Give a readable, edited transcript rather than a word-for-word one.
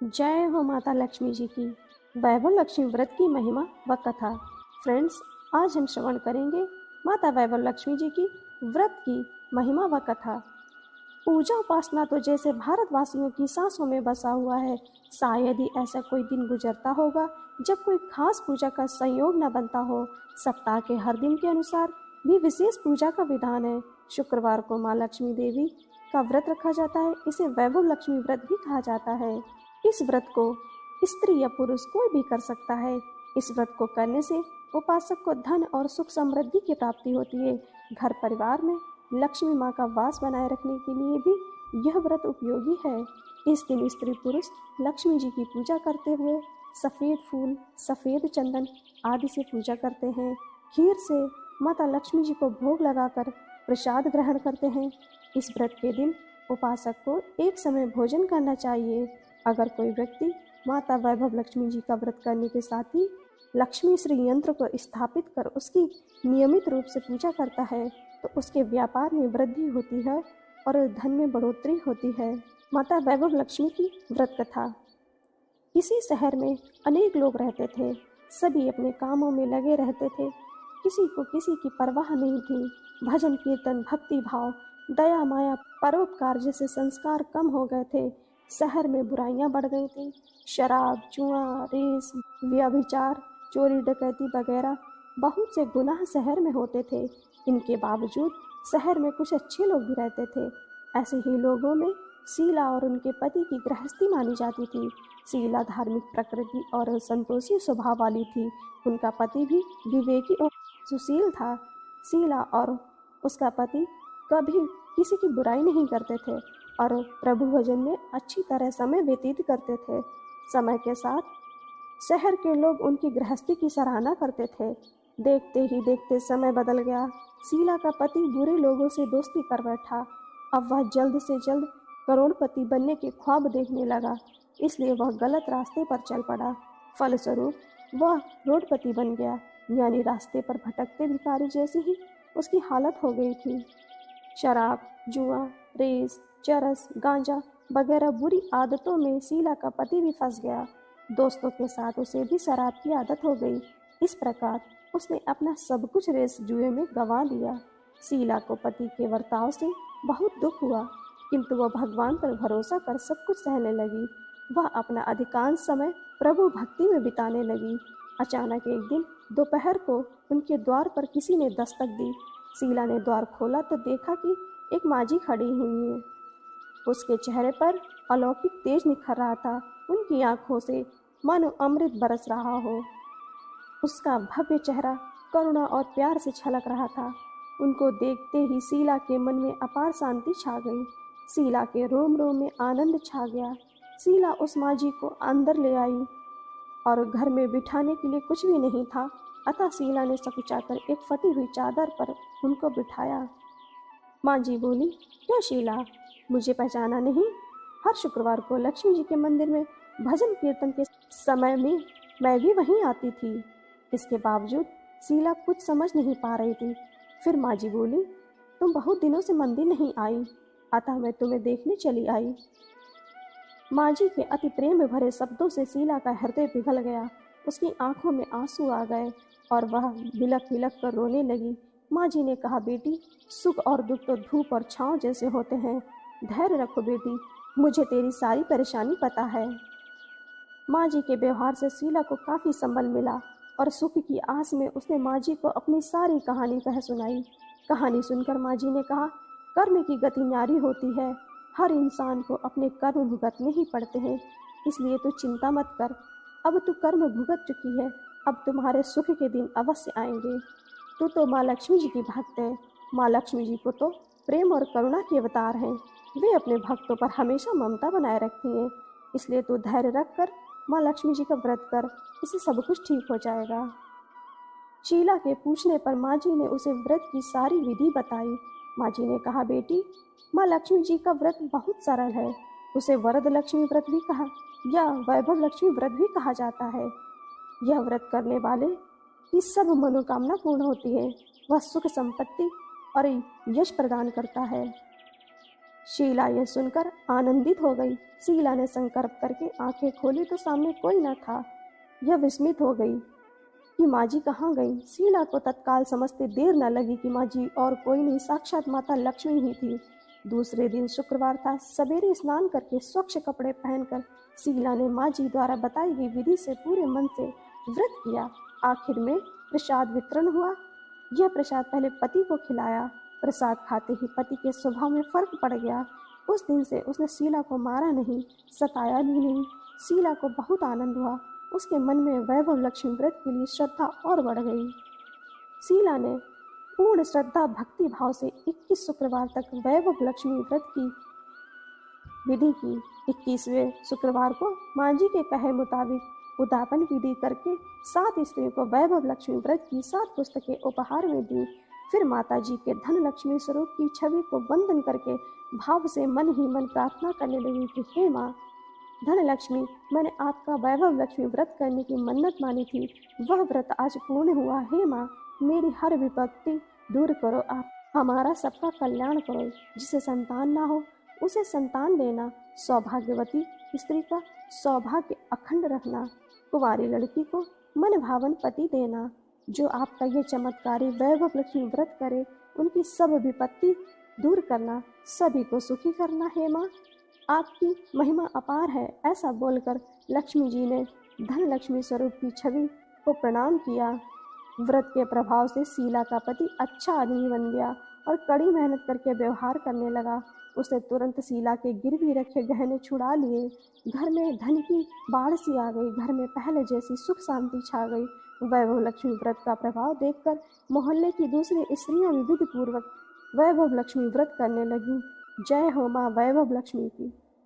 जय हो माता लक्ष्मी जी की। वैभव लक्ष्मी व्रत की महिमा व कथा। फ्रेंड्स, आज हम श्रवण करेंगे माता वैभव लक्ष्मी जी की व्रत की महिमा व कथा। पूजा उपासना तो जैसे भारतवासियों की सांसों में बसा हुआ है। शायद ही ऐसा कोई दिन गुजरता होगा जब कोई खास पूजा का संयोग न बनता हो। सप्ताह के हर दिन के अनुसार भी विशेष पूजा का विधान है। शुक्रवार को माँ लक्ष्मी देवी का व्रत रखा जाता है। इसे वैभव लक्ष्मी व्रत भी कहा जाता है। इस व्रत को स्त्री या पुरुष कोई भी कर सकता है। इस व्रत को करने से उपासक को धन और सुख समृद्धि की प्राप्ति होती है। घर परिवार में लक्ष्मी माँ का वास बनाए रखने के लिए भी यह व्रत उपयोगी है। इस दिन स्त्री पुरुष लक्ष्मी जी की पूजा करते हुए सफ़ेद फूल, सफ़ेद चंदन आदि से पूजा करते हैं। खीर से माता लक्ष्मी जी को भोग लगाकर प्रसाद ग्रहण करते हैं। इस व्रत के दिन उपासक को एक समय भोजन करना चाहिए। अगर कोई व्यक्ति माता वैभव लक्ष्मी जी का व्रत करने के साथ ही लक्ष्मी श्री यंत्र को स्थापित कर उसकी नियमित रूप से पूजा करता है तो उसके व्यापार में वृद्धि होती है और धन में बढ़ोतरी होती है। माता वैभव लक्ष्मी की व्रत कथा। किसी शहर में अनेक लोग रहते थे। सभी अपने कामों में लगे रहते थे। किसी को किसी की परवाह नहीं थी। भजन कीर्तन, भक्ति भाव, दया माया, परोपकार जैसे संस्कार कम हो गए थे। शहर में बुराइयां बढ़ गई थी। शराब, जुआ, रेस, व्यभिचार, चोरी डकैती वगैरह बहुत से गुनाह शहर में होते थे। इनके बावजूद शहर में कुछ अच्छे लोग भी रहते थे। ऐसे ही लोगों में शीला और उनके पति की गृहस्थी मानी जाती थी। शीला धार्मिक प्रकृति और संतोषी स्वभाव वाली थी। उनका पति भी विवेकी और सुशील था। शीला और उसका पति कभी किसी की बुराई नहीं करते थे और प्रभु भजन में अच्छी तरह समय व्यतीत करते थे। समय के साथ शहर के लोग उनकी गृहस्थी की सराहना करते थे। देखते ही देखते समय बदल गया। शीला का पति बुरे लोगों से दोस्ती कर बैठा। अब वह जल्द से जल्द करोड़पति बनने के ख्वाब देखने लगा, इसलिए वह गलत रास्ते पर चल पड़ा। फलस्वरूप वह रोडपति बन गया, यानी रास्ते पर भटकते भिखारी जैसी ही उसकी हालत हो गई थी। शराब, जुआ, रेस, चरस, गांजा वगैरह बुरी आदतों में शीला का पति भी फंस गया। दोस्तों के साथ उसे भी शराब की आदत हो गई। इस प्रकार उसने अपना सब कुछ रेस जुए में गंवा दिया। शीला को पति के बर्ताव से बहुत दुख हुआ, किंतु वह भगवान पर भरोसा कर सब कुछ सहने लगी। वह अपना अधिकांश समय प्रभु भक्ति में बिताने लगी। अचानक एक दिन दोपहर को उनके द्वार पर किसी ने दस्तक दी। शीला ने द्वार खोला तो देखा कि एक माँझी खड़ी हुई है। उसके चेहरे पर अलौकिक तेज निखर रहा था। उनकी आंखों से मानो अमृत बरस रहा हो। उसका भव्य चेहरा करुणा और प्यार से छलक रहा था। उनको देखते ही शीला के मन में अपार शांति छा गई। शीला के रोम रोम में आनंद छा गया। शीला उस माँझी को अंदर ले आई और घर में बिठाने के लिए कुछ भी नहीं था, अतः शीला ने सकुचाकर एक फटी हुई चादर पर उनको बिठाया। माँझी बोली, क्या शीला, मुझे पहचाना नहीं? हर शुक्रवार को लक्ष्मी जी के मंदिर में भजन कीर्तन के समय में मैं भी वहीं आती थी। इसके बावजूद शीला कुछ समझ नहीं पा रही थी। फिर माँझी बोली, तुम बहुत दिनों से मंदिर नहीं आई, अतः मैं तुम्हें देखने चली आई। माँझी के अति प्रेम में भरे शब्दों से शीला का हृदय पिघल गया। उसकी आंखों में आंसू आ गए और वह बिलख बिलख कर रोने लगी। माँझी ने कहा, बेटी, सुख और दुख तो धूप और छांव जैसे होते हैं। धैर्य रखो बेटी, मुझे तेरी सारी परेशानी पता है। माँझी के व्यवहार से शीला को काफ़ी संबल मिला और सुख की आस में उसने माँझी को अपनी सारी कहानी कह सुनाई। कहानी सुनकर माँझी ने कहा, कर्म की गति न्यारी होती है। हर इंसान को अपने कर्म भुगतने ही पड़ते हैं, इसलिए तू चिंता मत कर। अब तू कर्म भुगत चुकी है, अब तुम्हारे सुख के दिन अवश्य आएंगे। तू तो माँ लक्ष्मी जी की भक्त है। माँ लक्ष्मी जी को तो प्रेम और करुणा के अवतार हैं। वे अपने भक्तों पर हमेशा ममता बनाए रखती हैं, इसलिए तू धैर्य रख कर माँ लक्ष्मी जी का व्रत कर, इससे सब कुछ ठीक हो जाएगा। शीला के पूछने पर माँझी ने उसे व्रत की सारी विधि बताई। माँझी ने कहा, बेटी, माँ लक्ष्मी जी का व्रत बहुत सरल है। उसे वरद लक्ष्मी व्रत भी कहा या वैभव लक्ष्मी व्रत भी कहा जाता है। यह व्रत करने वाले की सब मनोकामना पूर्ण होती है। वह सुख संपत्ति और यश प्रदान करता है। शीला यह सुनकर आनंदित हो गई। शीला ने संकल्प करके आंखें खोली तो सामने कोई न था। यह विस्मित हो गई कि माँ जी कहाँ गई। शीला को तत्काल समझते देर न लगी कि माँ जी और कोई नहीं, साक्षात माता लक्ष्मी ही थी। दूसरे दिन शुक्रवार था। सवेरे स्नान करके स्वच्छ कपड़े पहनकर शीला ने माँ जी द्वारा बताई गई विधि से पूरे मन से व्रत किया। आखिर में प्रसाद वितरण हुआ। यह प्रसाद पहले पति को खिलाया। प्रसाद खाते ही पति के स्वभाव में फर्क पड़ गया। उस दिन से उसने शीला को मारा नहीं, सताया भी नहीं। शीला को बहुत आनंद हुआ। उसके मन में वैभव लक्ष्मी व्रत के लिए श्रद्धा और बढ़ गई। शीला ने पूर्ण श्रद्धा भक्ति भाव से 21 शुक्रवार तक वैभव लक्ष्मी व्रत की विधि की। 21वें शुक्रवार को माँ जी के कहे मुताबिक उद्यापन विधि करके 7 स्त्रियों को वैभव लक्ष्मी व्रत की 7 पुस्तकें उपहार में दी। फिर माता जी के धन लक्ष्मी स्वरूप की छवि को वंदन करके भाव से मन ही मन प्रार्थना करने लगी कि हे माँ धन लक्ष्मी, मैंने आपका वैभव लक्ष्मी व्रत करने की मन्नत मानी थी, वह व्रत आज पूर्ण हुआ। हे माँ, मेरी हर विपत्ति दूर करो, आप हमारा सबका कल्याण करो। जिसे संतान ना हो उसे संतान देना, सौभाग्यवती स्त्री का सौभाग्य अखंड रखना, कुंवारी लड़की को मन भावन पति देना। जो आपका ये चमत्कारी वैभव लक्ष्मी व्रत करे उनकी सब विपत्ति दूर करना, सभी को सुखी करना। हे माँ, आपकी महिमा अपार है। ऐसा बोलकर लक्ष्मी जी ने धन लक्ष्मी स्वरूप की छवि को प्रणाम किया। व्रत के प्रभाव से शीला का पति अच्छा आदमी बन गया और कड़ी मेहनत करके व्यवहार करने लगा। उसने तुरंत शीला के गिरवी रखे गहने छुड़ा लिए। घर में धन की बाढ़ सी आ गई। घर में पहले जैसी सुख शांति छा गई। वैभव लक्ष्मी व्रत का प्रभाव देखकर मोहल्ले की दूसरी स्त्रियां विधि पूर्वक वैभव लक्ष्मी व्रत करने लगी। जय हो माँ वैभव लक्ष्मी की।